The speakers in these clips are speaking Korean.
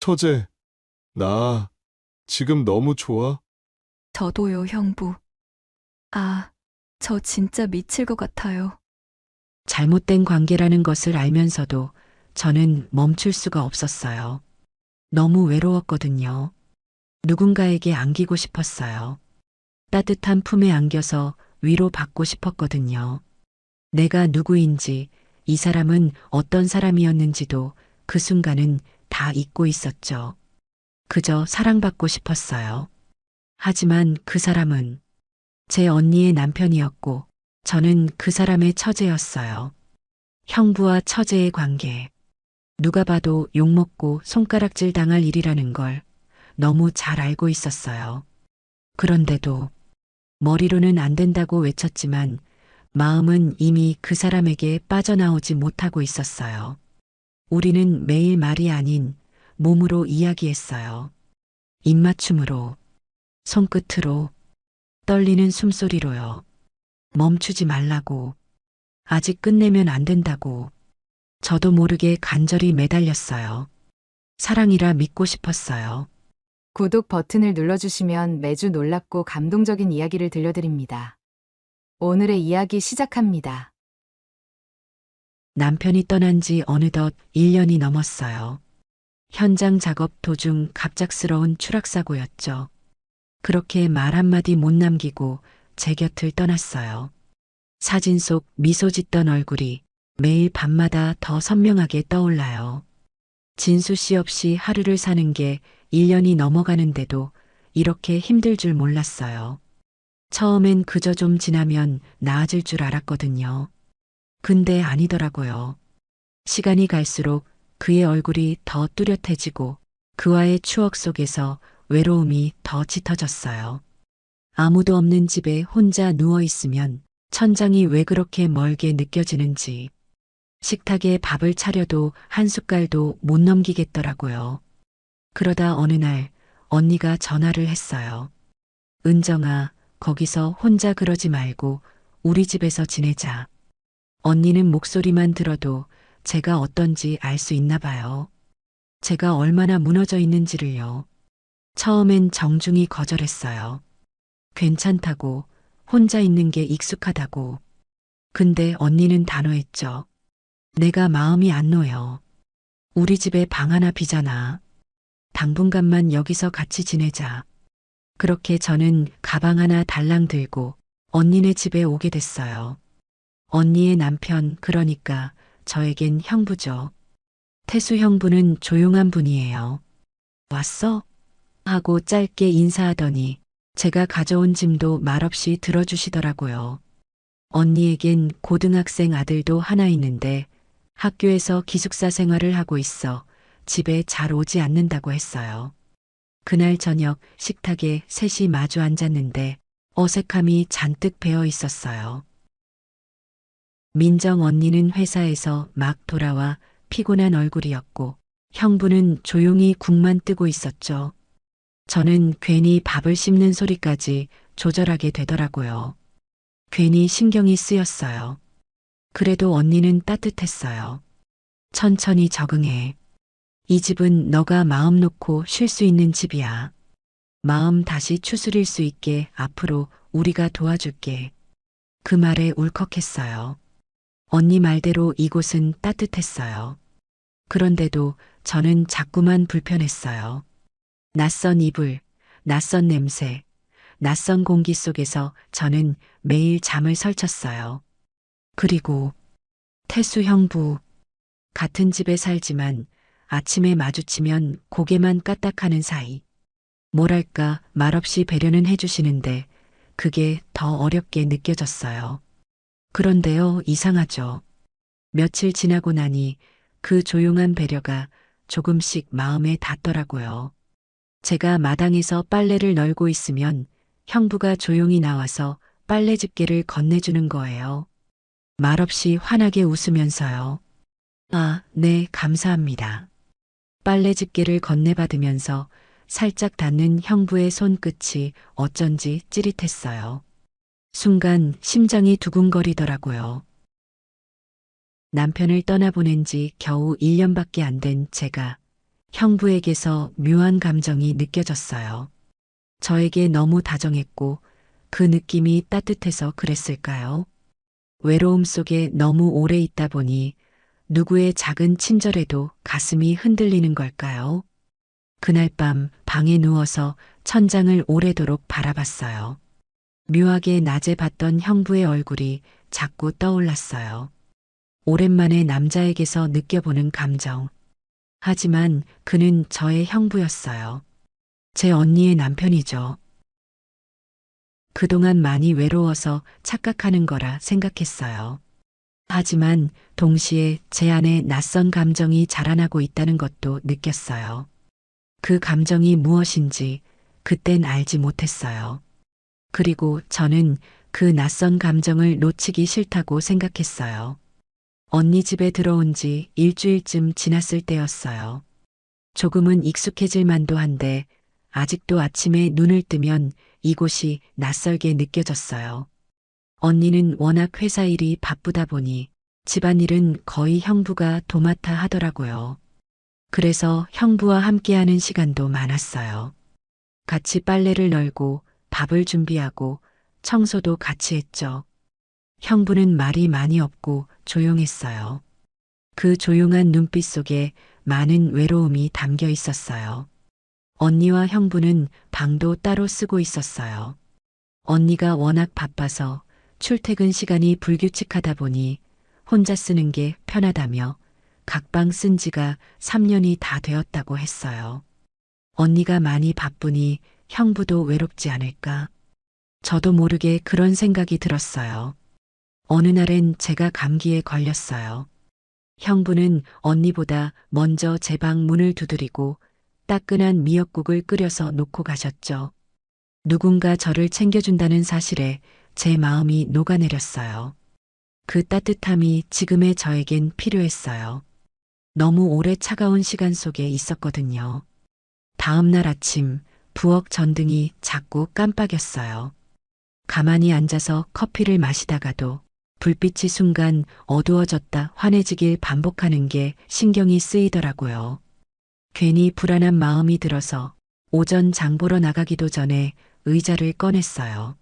처제, 나 지금 너무 좋아. 저도요, 형부. 아, 저 진짜 미칠 것 같아요. 잘못된 관계라는 것을 알면서도 저는 멈출 수가 없었어요. 너무 외로웠거든요. 누군가에게 안기고 싶었어요. 따뜻한 품에 안겨서 위로받고 싶었거든요. 내가 누구인지, 이 사람은 어떤 사람이었는지도 그 순간은 다 잊고 있었죠. 그저 사랑받고 싶었어요. 하지만 그 사람은 제 언니의 남편이었고, 저는 그 사람의 처제였어요. 형부와 처제의 관계. 누가 봐도 욕먹고 손가락질 당할 일이라는 걸 너무 잘 알고 있었어요. 그런데도 머리로는 안 된다고 외쳤지만 마음은 이미 그 사람에게 빠져나오지 못하고 있었어요. 우리는 매일 말이 아닌 몸으로 이야기했어요. 입맞춤으로, 손끝으로, 떨리는 숨소리로요. 멈추지 말라고, 아직 끝내면 안 된다고. 저도 모르게 간절히 매달렸어요. 사랑이라 믿고 싶었어요. 구독 버튼을 눌러주시면 매주 놀랍고 감동적인 이야기를 들려드립니다. 오늘의 이야기 시작합니다. 남편이 떠난 지 어느덧 1년이 넘었어요. 현장 작업 도중 갑작스러운 추락사고였죠. 그렇게 말 한마디 못 남기고 제 곁을 떠났어요. 사진 속 미소 짓던 얼굴이 매일 밤마다 더 선명하게 떠올라요. 진수 씨 없이 하루를 사는 게 1년이 넘어가는데도 이렇게 힘들 줄 몰랐어요. 처음엔 그저 좀 지나면 나아질 줄 알았거든요. 근데 아니더라고요. 시간이 갈수록 그의 얼굴이 더 뚜렷해지고 그와의 추억 속에서 외로움이 더 짙어졌어요. 아무도 없는 집에 혼자 누워 있으면 천장이 왜 그렇게 멀게 느껴지는지, 식탁에 밥을 차려도 한 숟갈도 못 넘기겠더라고요. 그러다 어느 날 언니가 전화를 했어요. 은정아, 거기서 혼자 그러지 말고 우리 집에서 지내자. 언니는 목소리만 들어도 제가 어떤지 알 수 있나 봐요. 제가 얼마나 무너져 있는지를요. 처음엔 정중히 거절했어요. 괜찮다고, 혼자 있는 게 익숙하다고. 근데 언니는 단호했죠. 내가 마음이 안 놓여. 우리 집에 방 하나 비잖아. 당분간만 여기서 같이 지내자. 그렇게 저는 가방 하나 달랑 들고 언니네 집에 오게 됐어요. 언니의 남편, 그러니까 저에겐 형부죠. 태수 형부는 조용한 분이에요. 왔어? 하고 짧게 인사하더니 제가 가져온 짐도 말없이 들어주시더라고요. 언니에겐 고등학생 아들도 하나 있는데 학교에서 기숙사 생활을 하고 있어 집에 잘 오지 않는다고 했어요. 그날 저녁 식탁에 셋이 마주 앉았는데 어색함이 잔뜩 배어 있었어요. 민정 언니는 회사에서 막 돌아와 피곤한 얼굴이었고 형부는 조용히 국만 뜨고 있었죠. 저는 괜히 밥을 씹는 소리까지 조절하게 되더라고요. 괜히 신경이 쓰였어요. 그래도 언니는 따뜻했어요. 천천히 적응해. 이 집은 너가 마음 놓고 쉴 수 있는 집이야. 마음 다시 추스릴 수 있게 앞으로 우리가 도와줄게. 그 말에 울컥했어요. 언니 말대로 이곳은 따뜻했어요. 그런데도 저는 자꾸만 불편했어요. 낯선 이불, 낯선 냄새, 낯선 공기 속에서 저는 매일 잠을 설쳤어요. 그리고 태수 형부, 같은 집에 살지만 아침에 마주치면 고개만 까딱하는 사이. 뭐랄까 말없이 배려는 해주시는데 그게 더 어렵게 느껴졌어요. 그런데요, 이상하죠. 며칠 지나고 나니 그 조용한 배려가 조금씩 마음에 닿더라고요. 제가 마당에서 빨래를 널고 있으면 형부가 조용히 나와서 빨래 집게를 건네주는 거예요. 말없이 환하게 웃으면서요. 아, 네, 감사합니다. 빨래 집게를 건네받으면서 살짝 닿는 형부의 손끝이 어쩐지 찌릿했어요. 순간 심장이 두근거리더라고요. 남편을 떠나보낸 지 겨우 1년밖에 안 된 제가 형부에게서 묘한 감정이 느껴졌어요. 저에게 너무 다정했고 그 느낌이 따뜻해서 그랬을까요? 외로움 속에 너무 오래 있다 보니 누구의 작은 친절에도 가슴이 흔들리는 걸까요? 그날 밤 방에 누워서 천장을 오래도록 바라봤어요. 묘하게 낮에 봤던 형부의 얼굴이 자꾸 떠올랐어요. 오랜만에 남자에게서 느껴보는 감정. 하지만 그는 저의 형부였어요. 제 언니의 남편이죠. 그동안 많이 외로워서 착각하는 거라 생각했어요. 하지만 동시에 제 안에 낯선 감정이 자라나고 있다는 것도 느꼈어요. 그 감정이 무엇인지 그땐 알지 못했어요. 그리고 저는 그 낯선 감정을 놓치기 싫다고 생각했어요. 언니 집에 들어온 지 일주일쯤 지났을 때였어요. 조금은 익숙해질 만도 한데 아직도 아침에 눈을 뜨면 이곳이 낯설게 느껴졌어요. 언니는 워낙 회사 일이 바쁘다 보니 집안일은 거의 형부가 도맡아 하더라고요. 그래서 형부와 함께하는 시간도 많았어요. 같이 빨래를 널고 밥을 준비하고 청소도 같이 했죠. 형부는 말이 많이 없고 조용했어요. 그 조용한 눈빛 속에 많은 외로움이 담겨 있었어요. 언니와 형부는 방도 따로 쓰고 있었어요. 언니가 워낙 바빠서 출퇴근 시간이 불규칙하다 보니 혼자 쓰는 게 편하다며 각방 쓴 지가 3년이 다 되었다고 했어요. 언니가 많이 바쁘니 형부도 외롭지 않을까? 저도 모르게 그런 생각이 들었어요. 어느 날엔 제가 감기에 걸렸어요. 형부는 언니보다 먼저 제 방 문을 두드리고 따끈한 미역국을 끓여서 놓고 가셨죠. 누군가 저를 챙겨준다는 사실에 제 마음이 녹아내렸어요. 그 따뜻함이 지금의 저에겐 필요했어요. 너무 오래 차가운 시간 속에 있었거든요. 다음 날 아침 부엌 전등이 자꾸 깜빡였어요. 가만히 앉아서 커피를 마시다가도 불빛이 순간 어두워졌다 환해지길 반복하는 게 신경이 쓰이더라고요. 괜히 불안한 마음이 들어서 오전 장 보러 나가기도 전에 의자를 꺼냈어요.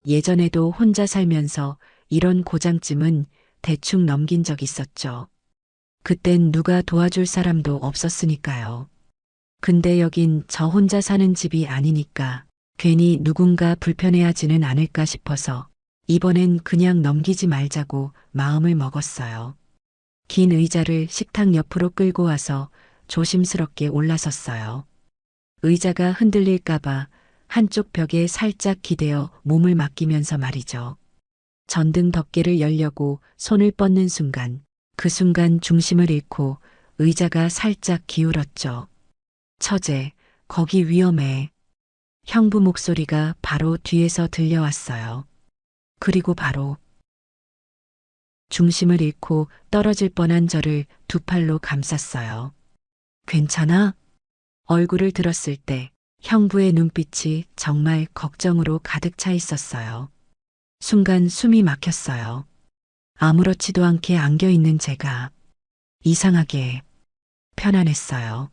예전에도 혼자 살면서 이런 고장쯤은 대충 넘긴 적 있었죠. 그땐 누가 도와줄 사람도 없었으니까요. 근데 여긴 저 혼자 사는 집이 아니니까 괜히 누군가 불편해하지는 않을까 싶어서 이번엔 그냥 넘기지 말자고 마음을 먹었어요. 긴 의자를 식탁 옆으로 끌고 와서 조심스럽게 올라섰어요. 의자가 흔들릴까봐 한쪽 벽에 살짝 기대어 몸을 맡기면서 말이죠. 전등 덮개를 열려고 손을 뻗는 순간, 그 순간 중심을 잃고 의자가 살짝 기울었죠. 처제, 거기 위험해. 형부 목소리가 바로 뒤에서 들려왔어요. 그리고 바로 중심을 잃고 떨어질 뻔한 저를 두 팔로 감쌌어요. 괜찮아? 얼굴을 들었을 때 형부의 눈빛이 정말 걱정으로 가득 차 있었어요. 순간 숨이 막혔어요. 아무렇지도 않게 안겨 있는 제가 이상하게 편안했어요.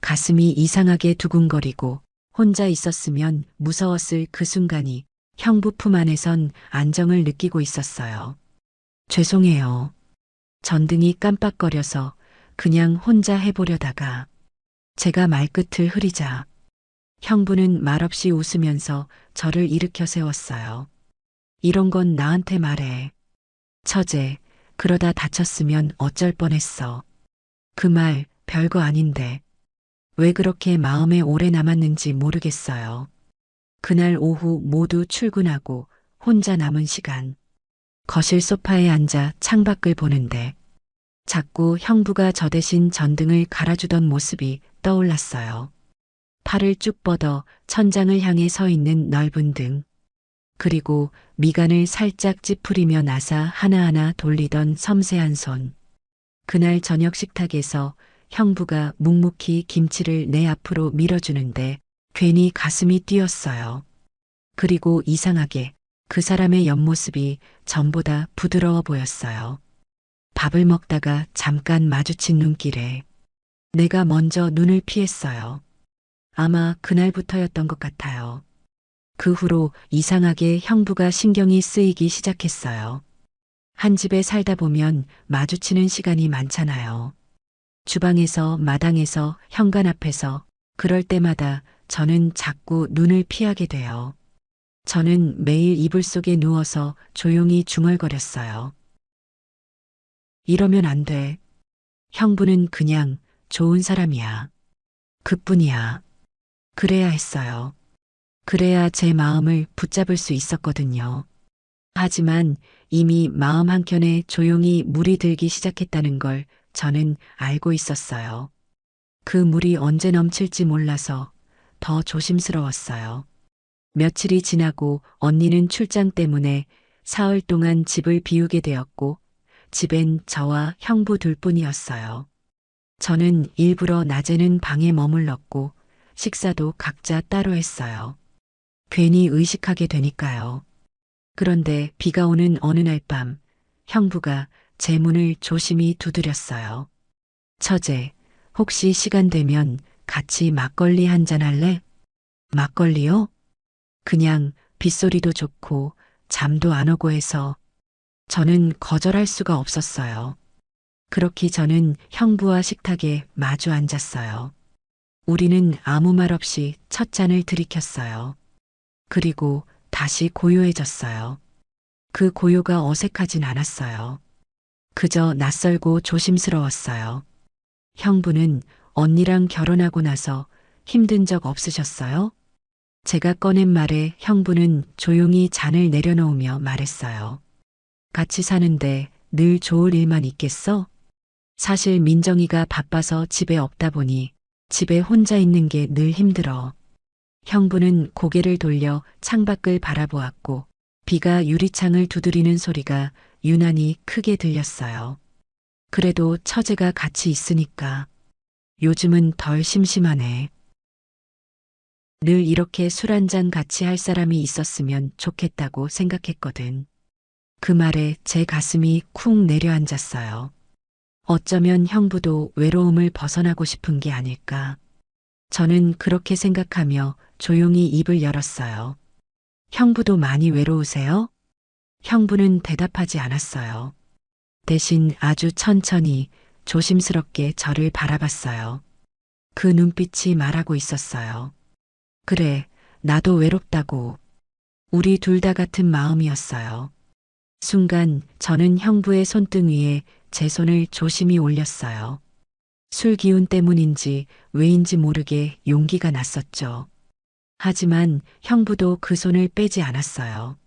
가슴이 이상하게 두근거리고 혼자 있었으면 무서웠을 그 순간이 형부 품 안에선 안정을 느끼고 있었어요. 죄송해요. 전등이 깜빡거려서 그냥 혼자 해보려다가 제가 말끝을 흐리자 형부는 말없이 웃으면서 저를 일으켜 세웠어요. 이런 건 나한테 말해. 처제, 그러다 다쳤으면 어쩔 뻔했어. 그 말 별거 아닌데 왜 그렇게 마음에 오래 남았는지 모르겠어요. 그날 오후 모두 출근하고 혼자 남은 시간. 거실 소파에 앉아 창밖을 보는데 자꾸 형부가 저 대신 전등을 갈아주던 모습이 떠올랐어요. 팔을 쭉 뻗어 천장을 향해 서 있는 넓은 등. 그리고 미간을 살짝 찌푸리며 나사 하나하나 돌리던 섬세한 손. 그날 저녁 식탁에서 형부가 묵묵히 김치를 내 앞으로 밀어주는데 괜히 가슴이 뛰었어요. 그리고 이상하게 그 사람의 옆모습이 전보다 부드러워 보였어요. 밥을 먹다가 잠깐 마주친 눈길에 내가 먼저 눈을 피했어요. 아마 그날부터였던 것 같아요. 그 후로 이상하게 형부가 신경이 쓰이기 시작했어요. 한 집에 살다 보면 마주치는 시간이 많잖아요. 주방에서, 마당에서, 현관 앞에서, 그럴 때마다 저는 자꾸 눈을 피하게 돼요. 저는 매일 이불 속에 누워서 조용히 중얼거렸어요. 이러면 안 돼. 형부는 그냥 좋은 사람이야. 그뿐이야. 그래야 했어요. 그래야 제 마음을 붙잡을 수 있었거든요. 하지만 이미 마음 한켠에 조용히 물이 들기 시작했다는 걸 저는 알고 있었어요. 그 물이 언제 넘칠지 몰라서 더 조심스러웠어요. 며칠이 지나고 언니는 출장 때문에 사흘 동안 집을 비우게 되었고 집엔 저와 형부 둘뿐이었어요. 저는 일부러 낮에는 방에 머물렀고 식사도 각자 따로 했어요. 괜히 의식하게 되니까요. 그런데 비가 오는 어느 날 밤 형부가 제 문을 조심히 두드렸어요. 처제, 혹시 시간 되면 같이 막걸리 한잔 할래? 막걸리요? 그냥 빗소리도 좋고 잠도 안 오고 해서 저는 거절할 수가 없었어요. 그렇게 저는 형부와 식탁에 마주 앉았어요. 우리는 아무 말 없이 첫 잔을 들이켰어요. 그리고 다시 고요해졌어요. 그 고요가 어색하진 않았어요. 그저 낯설고 조심스러웠어요. 형부는 언니랑 결혼하고 나서 힘든 적 없으셨어요? 제가 꺼낸 말에 형부는 조용히 잔을 내려놓으며 말했어요. 같이 사는데 늘 좋을 일만 있겠어? 사실 민정이가 바빠서 집에 없다 보니 집에 혼자 있는 게 늘 힘들어. 형부는 고개를 돌려 창밖을 바라보았고 비가 유리창을 두드리는 소리가 유난히 크게 들렸어요. 그래도 처제가 같이 있으니까 요즘은 덜 심심하네. 늘 이렇게 술 한잔 같이 할 사람이 있었으면 좋겠다고 생각했거든. 그 말에 제 가슴이 쿵 내려앉았어요. 어쩌면 형부도 외로움을 벗어나고 싶은 게 아닐까. 저는 그렇게 생각하며 조용히 입을 열었어요. 형부도 많이 외로우세요? 형부는 대답하지 않았어요. 대신 아주 천천히 조심스럽게 저를 바라봤어요. 그 눈빛이 말하고 있었어요. 그래, 나도 외롭다고. 우리 둘 다 같은 마음이었어요. 순간 저는 형부의 손등 위에 제 손을 조심히 올렸어요. 술 기운 때문인지 왜인지 모르게 용기가 났었죠. 하지만 형부도 그 손을 빼지 않았어요.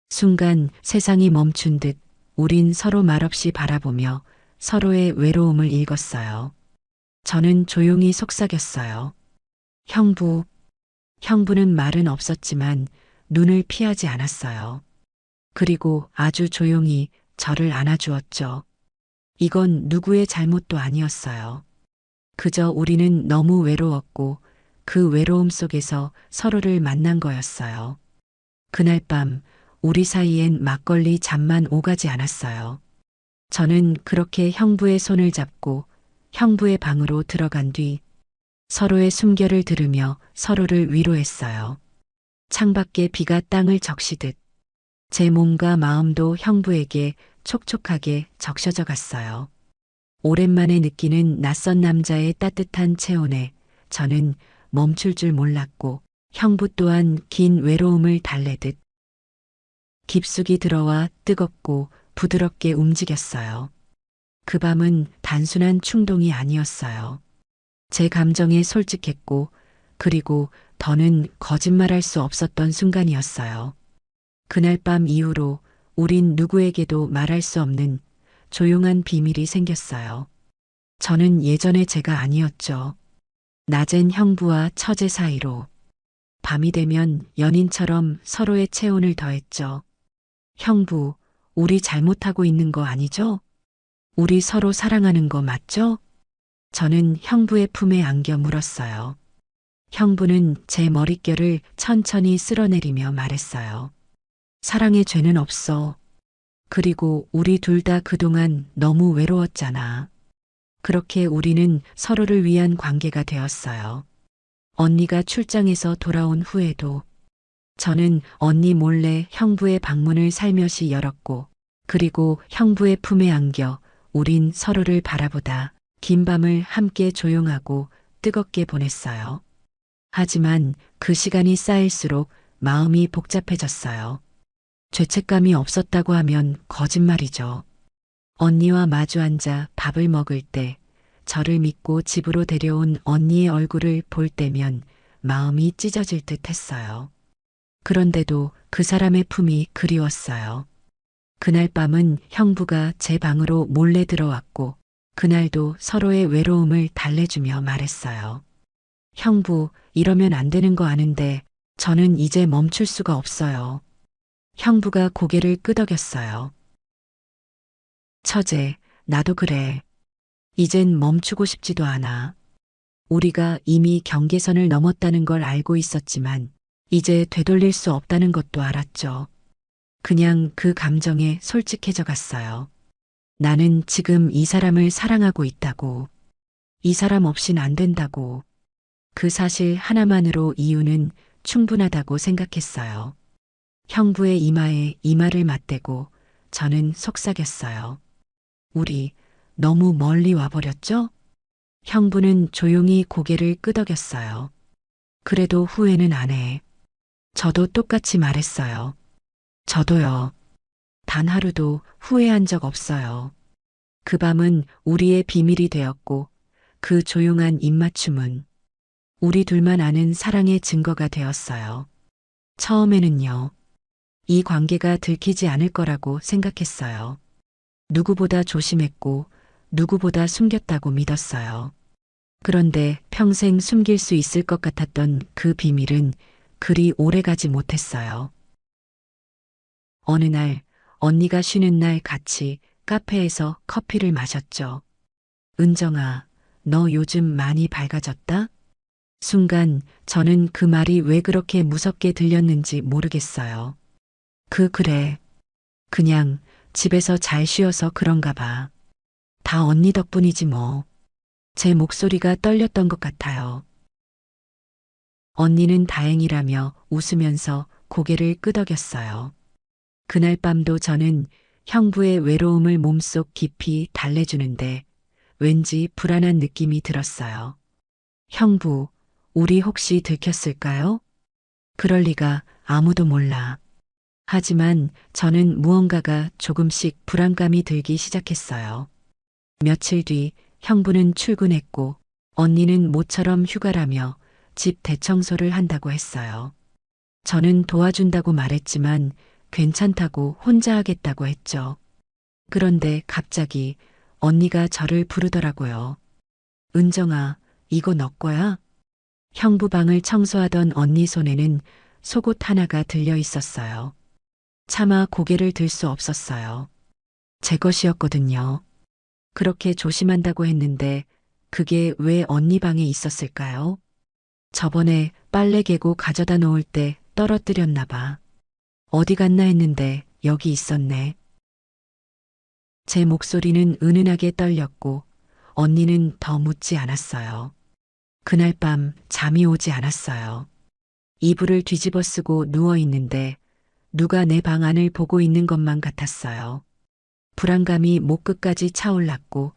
순간 세상이 멈춘 듯 우린 서로 말없이 바라보며 서로의 외로움을 읽었어요. 저는 조용히 속삭였어요. 형부는 말은 없었지만 눈을 피하지 않았어요. 그리고 아주 조용히 저를 안아주었죠. 이건 누구의 잘못도 아니었어요. 그저 우리는 너무 외로웠고 그 외로움 속에서 서로를 만난 거였어요. 그날 밤 우리 사이엔 막걸리 잠만 오가지 않았어요. 저는 그렇게 형부의 손을 잡고 형부의 방으로 들어간 뒤 서로의 숨결을 들으며 서로를 위로했어요. 창밖에 비가 땅을 적시듯 제 몸과 마음도 형부에게 촉촉하게 적셔져 갔어요. 오랜만에 느끼는 낯선 남자의 따뜻한 체온에 저는 멈출 줄 몰랐고 형부 또한 긴 외로움을 달래듯 깊숙이 들어와 뜨겁고 부드럽게 움직였어요. 그 밤은 단순한 충동이 아니었어요. 제 감정에 솔직했고 그리고 더는 거짓말할 수 없었던 순간이었어요. 그날 밤 이후로 우린 누구에게도 말할 수 없는 조용한 비밀이 생겼어요. 저는 예전의 제가 아니었죠. 낮엔 형부와 처제 사이로, 밤이 되면 연인처럼 서로의 체온을 더했죠. 형부, 우리 잘못하고 있는 거 아니죠? 우리 서로 사랑하는 거 맞죠? 저는 형부의 품에 안겨 물었어요. 형부는 제 머릿결을 천천히 쓸어내리며 말했어요. 사랑에 죄는 없어. 그리고 우리 둘 다 그동안 너무 외로웠잖아. 그렇게 우리는 서로를 위한 관계가 되었어요. 언니가 출장에서 돌아온 후에도 저는 언니 몰래 형부의 방문을 살며시 열었고, 그리고 형부의 품에 안겨 우린 서로를 바라보다 긴 밤을 함께 조용하고 뜨겁게 보냈어요. 하지만 그 시간이 쌓일수록 마음이 복잡해졌어요. 죄책감이 없었다고 하면 거짓말이죠. 언니와 마주 앉아 밥을 먹을 때, 저를 믿고 집으로 데려온 언니의 얼굴을 볼 때면 마음이 찢어질 듯 했어요. 그런데도 그 사람의 품이 그리웠어요. 그날 밤은 형부가 제 방으로 몰래 들어왔고, 그날도 서로의 외로움을 달래주며 말했어요. 형부, 이러면 안 되는 거 아는데 저는 이제 멈출 수가 없어요. 형부가 고개를 끄덕였어요. 처제, 나도 그래. 이젠 멈추고 싶지도 않아. 우리가 이미 경계선을 넘었다는 걸 알고 있었지만 이제 되돌릴 수 없다는 것도 알았죠. 그냥 그 감정에 솔직해져 갔어요. 나는 지금 이 사람을 사랑하고 있다고. 이 사람 없인 안 된다고. 그 사실 하나만으로 이유는 충분하다고 생각했어요. 형부의 이마에 이마를 맞대고 저는 속삭였어요. 우리 너무 멀리 와버렸죠? 형부는 조용히 고개를 끄덕였어요. 그래도 후회는 안 해. 저도 똑같이 말했어요. 저도요. 단 하루도 후회한 적 없어요. 그 밤은 우리의 비밀이 되었고, 그 조용한 입맞춤은 우리 둘만 아는 사랑의 증거가 되었어요. 처음에는요, 이 관계가 들키지 않을 거라고 생각했어요. 누구보다 조심했고, 누구보다 숨겼다고 믿었어요. 그런데 평생 숨길 수 있을 것 같았던 그 비밀은 그리 오래 가지 못했어요. 어느 날, 언니가 쉬는 날 같이 카페에서 커피를 마셨죠. 은정아, 너 요즘 많이 밝아졌다? 순간 저는 그 말이 왜 그렇게 무섭게 들렸는지 모르겠어요. 그래. 그냥 집에서 잘 쉬어서 그런가 봐. 다 언니 덕분이지 뭐. 제 목소리가 떨렸던 것 같아요. 언니는 다행이라며 웃으면서 고개를 끄덕였어요. 그날 밤도 저는 형부의 외로움을 몸속 깊이 달래주는데 왠지 불안한 느낌이 들었어요. 형부, 우리 혹시 들켰을까요? 그럴 리가, 아무도 몰라. 하지만 저는 무언가가 조금씩 불안감이 들기 시작했어요. 며칠 뒤 형부는 출근했고 언니는 모처럼 휴가라며 집 대청소를 한다고 했어요. 저는 도와준다고 말했지만 괜찮다고 혼자 하겠다고 했죠. 그런데 갑자기 언니가 저를 부르더라고요. 은정아, 이거 너 거야? 형부 방을 청소하던 언니 손에는 속옷 하나가 들려 있었어요. 차마 고개를 들 수 없었어요. 제 것이었거든요. 그렇게 조심한다고 했는데 그게 왜 언니 방에 있었을까요? 저번에 빨래 개고 가져다 놓을 때 떨어뜨렸나 봐. 어디 갔나 했는데 여기 있었네. 제 목소리는 은은하게 떨렸고 언니는 더 묻지 않았어요. 그날 밤 잠이 오지 않았어요. 이불을 뒤집어 쓰고 누워 있는데 누가 내 방 안을 보고 있는 것만 같았어요. 불안감이 목 끝까지 차올랐고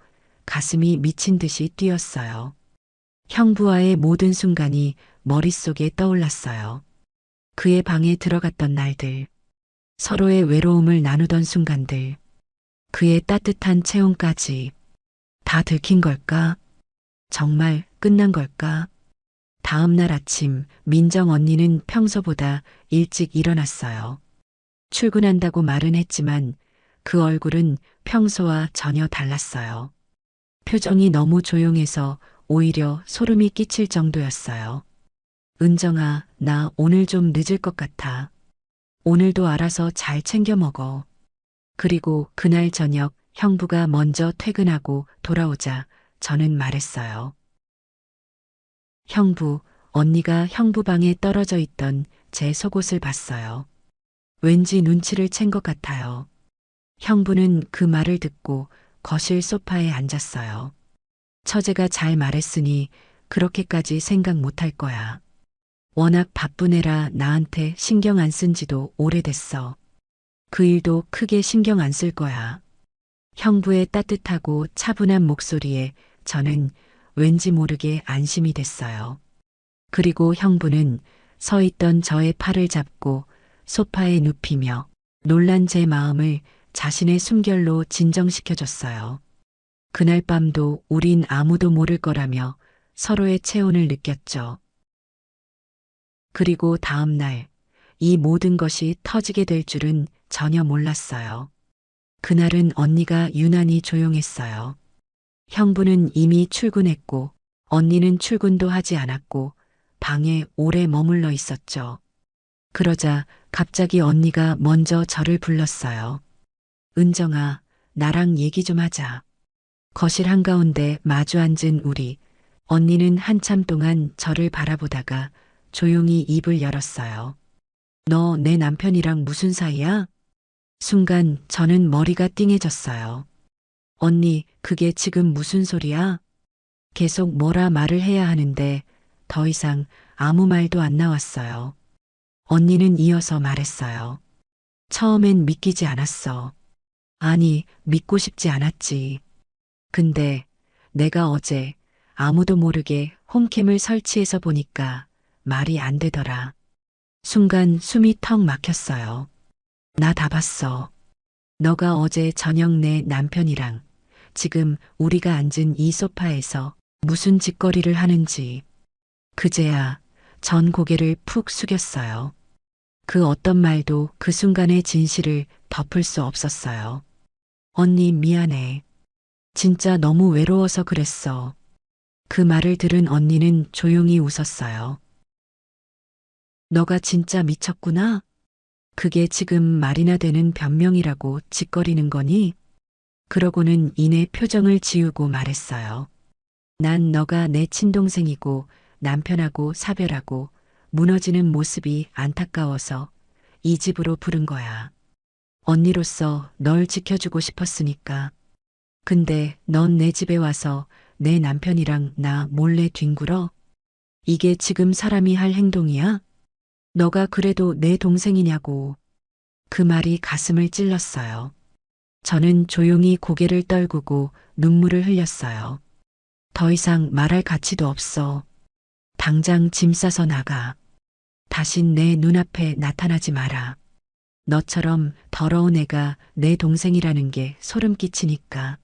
가슴이 미친 듯이 뛰었어요. 형부와의 모든 순간이 머릿속에 떠올랐어요. 그의 방에 들어갔던 날들, 서로의 외로움을 나누던 순간들, 그의 따뜻한 체온까지 다 들킨 걸까? 정말 끝난 걸까? 다음 날 아침 민정 언니는 평소보다 일찍 일어났어요. 출근한다고 말은 했지만 그 얼굴은 평소와 전혀 달랐어요. 표정이 너무 조용해서 오히려 소름이 끼칠 정도였어요. 은정아, 나 오늘 좀 늦을 것 같아. 오늘도 알아서 잘 챙겨 먹어. 그리고 그날 저녁 형부가 먼저 퇴근하고 돌아오자 저는 말했어요. 형부, 언니가 형부 방에 떨어져 있던 제 속옷을 봤어요. 왠지 눈치를 챈 것 같아요. 형부는 그 말을 듣고 거실 소파에 앉았어요. 처제가 잘 말했으니 그렇게까지 생각 못할 거야. 워낙 바쁜 애라 나한테 신경 안 쓴 지도 오래됐어. 그 일도 크게 신경 안 쓸 거야. 형부의 따뜻하고 차분한 목소리에 저는 왠지 모르게 안심이 됐어요. 그리고 형부는 서 있던 저의 팔을 잡고 소파에 눕히며 놀란 제 마음을 자신의 숨결로 진정시켜줬어요. 그날 밤도 우린 아무도 모를 거라며 서로의 체온을 느꼈죠. 그리고 다음 날, 이 모든 것이 터지게 될 줄은 전혀 몰랐어요. 그날은 언니가 유난히 조용했어요. 형부는 이미 출근했고, 언니는 출근도 하지 않았고, 방에 오래 머물러 있었죠. 그러자 갑자기 언니가 먼저 저를 불렀어요. 은정아, 나랑 얘기 좀 하자. 거실 한가운데 마주 앉은 우리, 언니는 한참 동안 저를 바라보다가 조용히 입을 열었어요. 너 내 남편이랑 무슨 사이야? 순간 저는 머리가 띵해졌어요. 언니, 그게 지금 무슨 소리야? 계속 뭐라 말을 해야 하는데 더 이상 아무 말도 안 나왔어요. 언니는 이어서 말했어요. 처음엔 믿기지 않았어. 아니, 믿고 싶지 않았지. 근데 내가 어제 아무도 모르게 홈캠을 설치해서 보니까 말이 안 되더라. 순간 숨이 턱 막혔어요. 나 다 봤어. 너가 어제 저녁 내 남편이랑 지금 우리가 앉은 이 소파에서 무슨 짓거리를 하는지. 그제야 전 고개를 푹 숙였어요. 그 어떤 말도 그 순간의 진실을 덮을 수 없었어요. 언니 미안해. 진짜 너무 외로워서 그랬어. 그 말을 들은 언니는 조용히 웃었어요. 너가 진짜 미쳤구나? 그게 지금 말이나 되는 변명이라고 짓거리는 거니? 그러고는 이내 표정을 지우고 말했어요. 난 너가 내 친동생이고 남편하고 사별하고 무너지는 모습이 안타까워서 이 집으로 부른 거야. 언니로서 널 지켜주고 싶었으니까. 근데 넌 내 집에 와서 내 남편이랑 나 몰래 뒹굴어? 이게 지금 사람이 할 행동이야? 너가 그래도 내 동생이냐고. 그 말이 가슴을 찔렀어요. 저는 조용히 고개를 떨구고 눈물을 흘렸어요. 더 이상 말할 가치도 없어. 당장 짐 싸서 나가. 다신 내 눈앞에 나타나지 마라. 너처럼 더러운 애가 내 동생이라는 게 소름 끼치니까.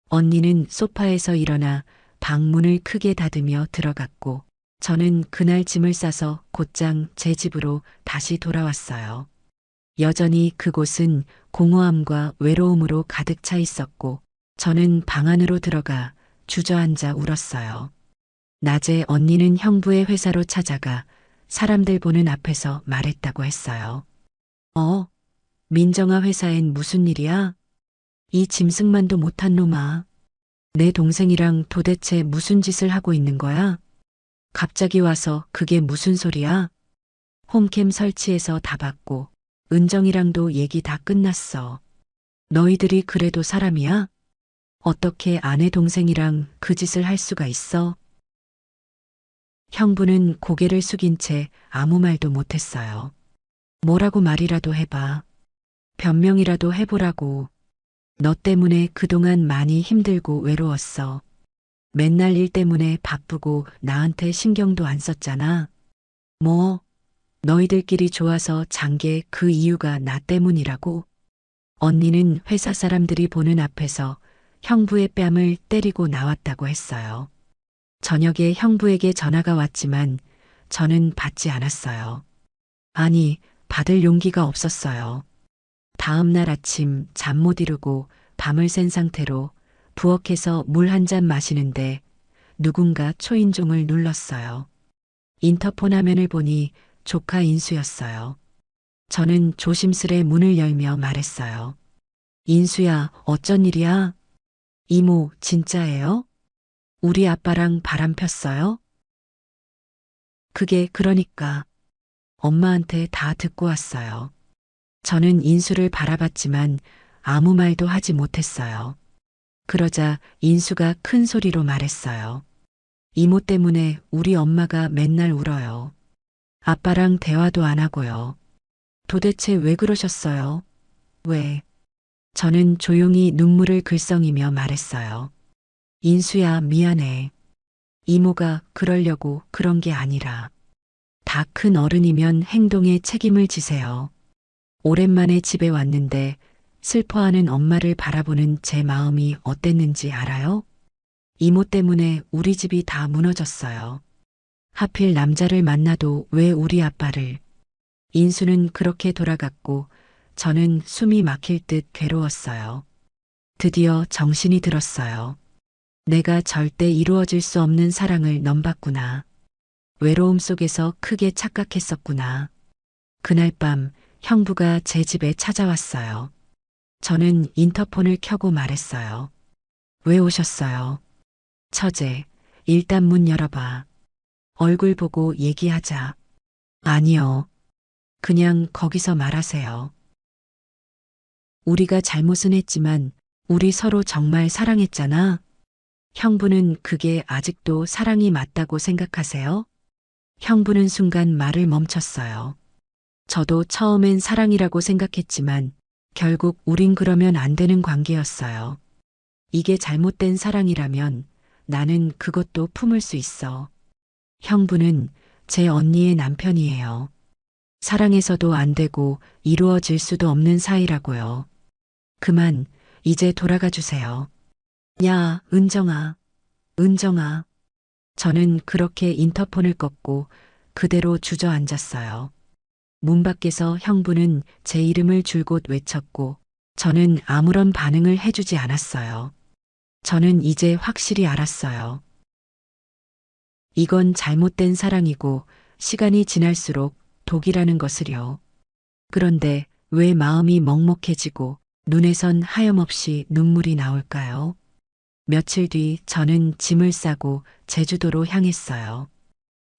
언니는 소파에서 일어나 방문을 크게 닫으며 들어갔고, 저는 그날 짐을 싸서 곧장 제 집으로 다시 돌아왔어요. 여전히 그곳은 공허함과 외로움으로 가득 차 있었고, 저는 방 안으로 들어가 주저앉아 울었어요. 낮에 언니는 형부의 회사로 찾아가 사람들 보는 앞에서 말했다고 했어요. 민정아 회사엔 무슨 일이야? 이 짐승만도 못한 놈아. 내 동생이랑 도대체 무슨 짓을 하고 있는 거야? 갑자기 와서 그게 무슨 소리야? 홈캠 설치해서 다 봤고 은정이랑도 얘기 다 끝났어. 너희들이 그래도 사람이야? 어떻게 아내 동생이랑 그 짓을 할 수가 있어? 형부는 고개를 숙인 채 아무 말도 못했어요. 뭐라고 말이라도 해봐. 변명이라도 해보라고. 너 때문에 그동안 많이 힘들고 외로웠어. 맨날 일 때문에 바쁘고 나한테 신경도 안 썼잖아. 뭐, 너희들끼리 좋아서 잔 게 그 이유가 나 때문이라고? 언니는 회사 사람들이 보는 앞에서 형부의 뺨을 때리고 나왔다고 했어요. 저녁에 형부에게 전화가 왔지만 저는 받지 않았어요. 아니, 받을 용기가 없었어요. 다음 날 아침 잠 못 이루고 밤을 샌 상태로 부엌에서 물 한 잔 마시는데 누군가 초인종을 눌렀어요. 인터폰 화면을 보니 조카 인수였어요. 저는 조심스레 문을 열며 말했어요. 인수야, 어쩐 일이야? 이모, 진짜예요? 우리 아빠랑 바람 폈어요? 그게 그러니까 엄마한테 다 듣고 왔어요. 저는 인수를 바라봤지만 아무 말도 하지 못했어요. 그러자 인수가 큰 소리로 말했어요. 이모 때문에 우리 엄마가 맨날 울어요. 아빠랑 대화도 안 하고요. 도대체 왜 그러셨어요? 왜? 저는 조용히 눈물을 글썽이며 말했어요. 인수야, 미안해. 이모가 그러려고 그런 게 아니라. 다 큰 어른이면 행동에 책임을 지세요. 오랜만에 집에 왔는데 슬퍼하는 엄마를 바라보는 제 마음이 어땠는지 알아요? 이모 때문에 우리 집이 다 무너졌어요. 하필 남자를 만나도 왜 우리 아빠를. 인수는 그렇게 돌아갔고 저는 숨이 막힐 듯 괴로웠어요. 드디어 정신이 들었어요. 내가 절대 이루어질 수 없는 사랑을 넘봤구나. 외로움 속에서 크게 착각했었구나. 그날 밤 형부가 제 집에 찾아왔어요. 저는 인터폰을 켜고 말했어요. 왜 오셨어요? 처제, 일단 문 열어봐. 얼굴 보고 얘기하자. 아니요. 그냥 거기서 말하세요. 우리가 잘못은 했지만 우리 서로 정말 사랑했잖아. 형부는 그게 아직도 사랑이 맞다고 생각하세요? 형부는 순간 말을 멈췄어요. 저도 처음엔 사랑이라고 생각했지만 결국 우린 그러면 안 되는 관계였어요. 이게 잘못된 사랑이라면 나는 그것도 품을 수 있어. 형부는 제 언니의 남편이에요. 사랑해서도 안 되고 이루어질 수도 없는 사이라고요. 그만, 이제 돌아가 주세요. 야, 은정아, 은정아. 저는 그렇게 인터폰을 껐고 그대로 주저앉았어요. 문 밖에서 형부는 제 이름을 줄곧 외쳤고 저는 아무런 반응을 해주지 않았어요. 저는 이제 확실히 알았어요. 이건 잘못된 사랑이고 시간이 지날수록 독이라는 것을요. 그런데 왜 마음이 먹먹해지고 눈에선 하염없이 눈물이 나올까요? 며칠 뒤 저는 짐을 싸고 제주도로 향했어요.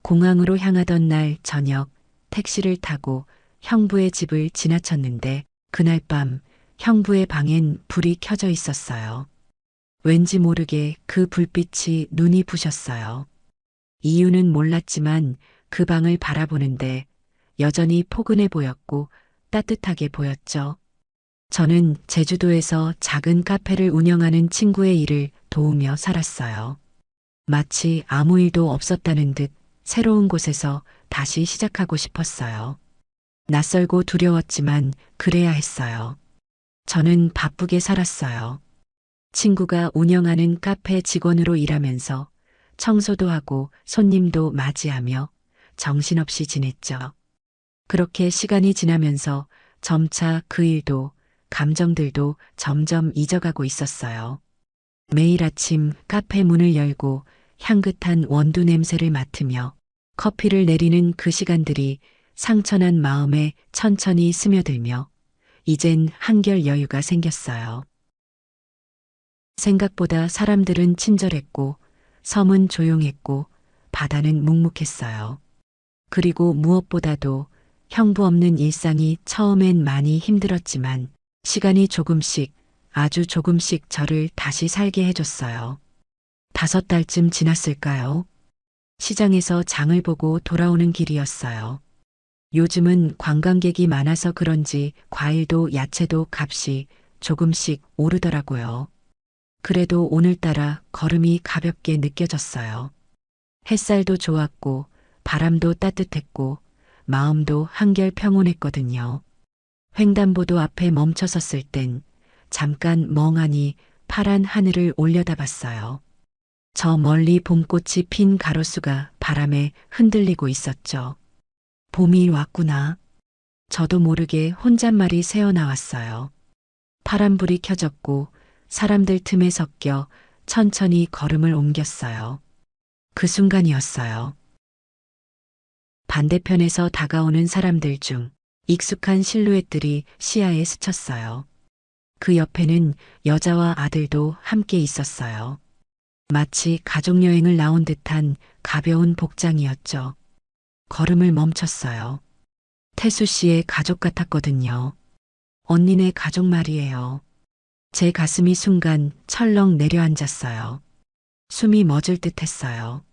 공항으로 향하던 날 저녁 택시를 타고 형부의 집을 지나쳤는데 그날 밤 형부의 방엔 불이 켜져 있었어요. 왠지 모르게 그 불빛이 눈이 부셨어요. 이유는 몰랐지만 그 방을 바라보는데 여전히 포근해 보였고 따뜻하게 보였죠. 저는 제주도에서 작은 카페를 운영하는 친구의 일을 도우며 살았어요. 마치 아무 일도 없었다는 듯 새로운 곳에서 다시 시작하고 싶었어요. 낯설고 두려웠지만 그래야 했어요. 저는 바쁘게 살았어요. 친구가 운영하는 카페 직원으로 일하면서 청소도 하고 손님도 맞이하며 정신없이 지냈죠. 그렇게 시간이 지나면서 점차 그 일도 감정들도 점점 잊어가고 있었어요. 매일 아침 카페 문을 열고 향긋한 원두 냄새를 맡으며 커피를 내리는 그 시간들이 상처난 마음에 천천히 스며들며 이젠 한결 여유가 생겼어요. 생각보다 사람들은 친절했고 섬은 조용했고 바다는 묵묵했어요. 그리고 무엇보다도 형부 없는 일상이 처음엔 많이 힘들었지만 시간이 조금씩 아주 조금씩 저를 다시 살게 해줬어요. 5달쯤 지났을까요? 시장에서 장을 보고 돌아오는 길이었어요. 요즘은 관광객이 많아서 그런지 과일도 야채도 값이 조금씩 오르더라고요. 그래도 오늘따라 걸음이 가볍게 느껴졌어요. 햇살도 좋았고 바람도 따뜻했고 마음도 한결 평온했거든요. 횡단보도 앞에 멈춰섰을 땐 잠깐 멍하니 파란 하늘을 올려다봤어요. 저 멀리 봄꽃이 핀 가로수가 바람에 흔들리고 있었죠. 봄이 왔구나. 저도 모르게 혼잣말이 새어나왔어요. 파란불이 켜졌고 사람들 틈에 섞여 천천히 걸음을 옮겼어요. 그 순간이었어요. 반대편에서 다가오는 사람들 중 익숙한 실루엣들이 시야에 스쳤어요. 그 옆에는 여자와 아들도 함께 있었어요. 마치 가족여행을 나온 듯한 가벼운 복장이었죠. 걸음을 멈췄어요. 태수 씨의 가족 같았거든요. 언니네 가족 말이에요. 제 가슴이 순간 철렁 내려앉았어요. 숨이 멎을 듯 했어요.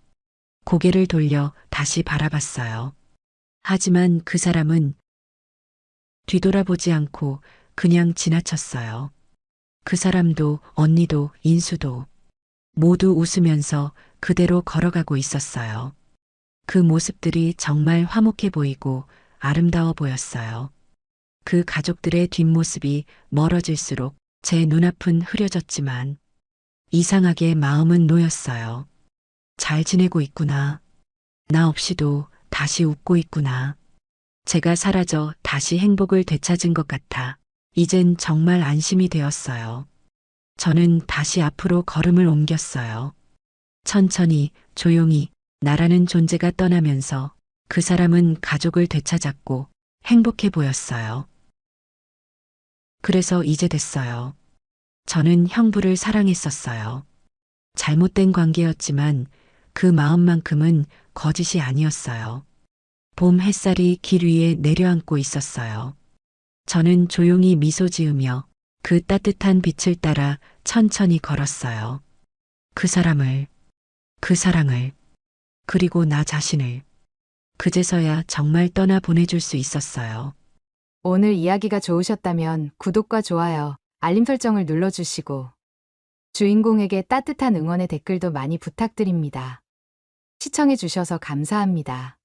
고개를 돌려 다시 바라봤어요. 하지만 그 사람은 뒤돌아보지 않고 그냥 지나쳤어요. 그 사람도 언니도 인수도 모두 웃으면서 그대로 걸어가고 있었어요. 그 모습들이 정말 화목해 보이고 아름다워 보였어요. 그 가족들의 뒷모습이 멀어질수록 제 눈앞은 흐려졌지만 이상하게 마음은 놓였어요. 잘 지내고 있구나. 나 없이도 다시 웃고 있구나. 제가 사라져 다시 행복을 되찾은 것 같아. 이젠 정말 안심이 되었어요. 저는 다시 앞으로 걸음을 옮겼어요. 천천히, 조용히 나라는 존재가 떠나면서 그 사람은 가족을 되찾았고 행복해 보였어요. 그래서 이제 됐어요. 저는 형부를 사랑했었어요. 잘못된 관계였지만 그 마음만큼은 거짓이 아니었어요. 봄 햇살이 길 위에 내려앉고 있었어요. 저는 조용히 미소 지으며 그 따뜻한 빛을 따라 천천히 걸었어요. 그 사람을, 그 사랑을, 그리고 나 자신을. 그제서야 정말 떠나 보내줄 수 있었어요. 오늘 이야기가 좋으셨다면 구독과 좋아요, 알림 설정을 눌러주시고 주인공에게 따뜻한 응원의 댓글도 많이 부탁드립니다. 시청해주셔서 감사합니다.